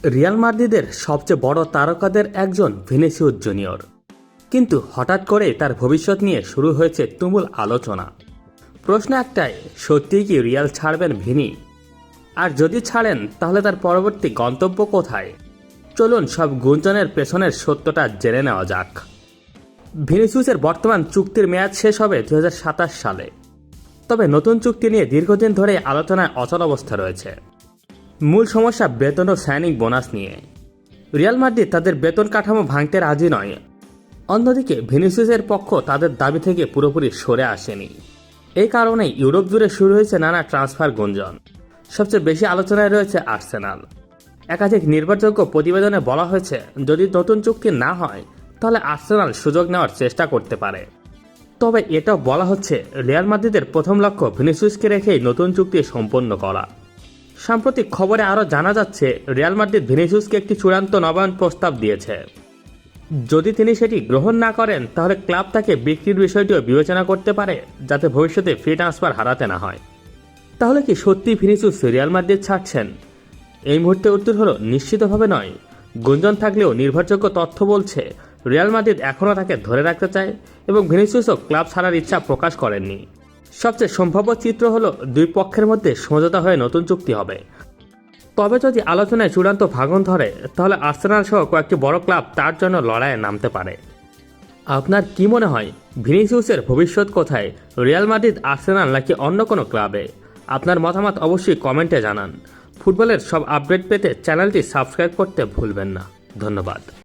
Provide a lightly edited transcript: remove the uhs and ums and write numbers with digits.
Real মাদ্রিদের সবচেয়ে বড় তারকাদের একজন ভিনিসিয়াস জুনিয়র, কিন্তু হঠাৎ করে তার ভবিষ্যৎ নিয়ে শুরু হয়েছে তুমুল আলোচনা। প্রশ্ন একটাই, সত্যিই কি রিয়াল ছাড়বেন ভিনি? আর যদি ছাড়েন তাহলে তার পরবর্তী গন্তব্য কোথায়? চলুন সব গুঞ্জনের পেছনের সত্যটা জেনে নেওয়া যাক। ভিনিসিয়াসের বর্তমান চুক্তির মেয়াদ শেষ হবে 2027 সালে। তবে নতুন চুক্তি নিয়ে দীর্ঘদিন ধরে আলোচনায় অচল অবস্থা রয়েছে। মূল সমস্যা বেতন ও সাইনিং বোনাস নিয়ে। রিয়াল মাদ্রিদ তাদের বেতন কাঠামো ভাঙতে রাজি নয়। অন্যদিকে ভিনিসিয়াসের পক্ষ তাদের দাবি থেকে পুরোপুরি সরে আসেনি। এই কারণেই ইউরোপ জুড়ে শুরু হয়েছে নানা ট্রান্সফার গুঞ্জন। সবচেয়ে বেশি আলোচনায় রয়েছে আর্সেনাল। একাধিক নির্ভরযোগ্য প্রতিবেদনে বলা হয়েছে, যদি নতুন চুক্তি না হয় তাহলে আর্সেনাল সুযোগ নেওয়ার চেষ্টা করতে পারে। তবে এটাও বলা হচ্ছে, রিয়াল মাদ্রিদের প্রথম লক্ষ্য ভিনিসিয়াসকে রেখেই নতুন চুক্তি সম্পন্ন করা। সাম্প্রতিক খবরে আরও জানা যাচ্ছে, রিয়াল মাদ্রিদ ভিনিসিয়াসকে একটি চূড়ান্ত নবায়ন প্রস্তাব দিয়েছে। যদি তিনি সেটি গ্রহণ না করেন তাহলে ক্লাব তাকে বিক্রির বিষয়টিও বিবেচনা করতে পারে, যাতে ভবিষ্যতে ফ্রি ট্রান্সফার হারাতে না হয়। তাহলে কি সত্যি ভিনিসিয়াস রিয়াল মাদ্রিদ ছাড়ছেন? এই মুহূর্তে উত্তর হলো নিশ্চিতভাবে নয়। গুঞ্জন থাকলেও নির্ভরযোগ্য তথ্য বলছে, রিয়াল মাদ্রিদ এখনও তাকে ধরে রাখতে চায় এবং ভিনিসিয়াসও ক্লাব ছাড়ার ইচ্ছা প্রকাশ করেননি। সবচেয়ে সম্ভাব্য চিত্র হলো দুই পক্ষের মধ্যে সমঝোতা হয়ে নতুন চুক্তি হবে। তবে যদি আলোচনায় চূড়ান্ত ভাঙন ধরে তাহলে আর্সেনাল সহ কয়েকটি বড় ক্লাব তার জন্য লড়াইয়ে নামতে পারে। আপনার কি মনে হয়, ভিনিসিয়াসের ভবিষ্যৎ কোথায়? রিয়াল মাদ্রিদ, আর্সেনাল নাকি অন্য কোনো ক্লাবে? আপনার মতামত অবশ্যই কমেন্টে জানান। ফুটবলের সব আপডেট পেতে চ্যানেলটি সাবস্ক্রাইব করতে ভুলবেন না। ধন্যবাদ।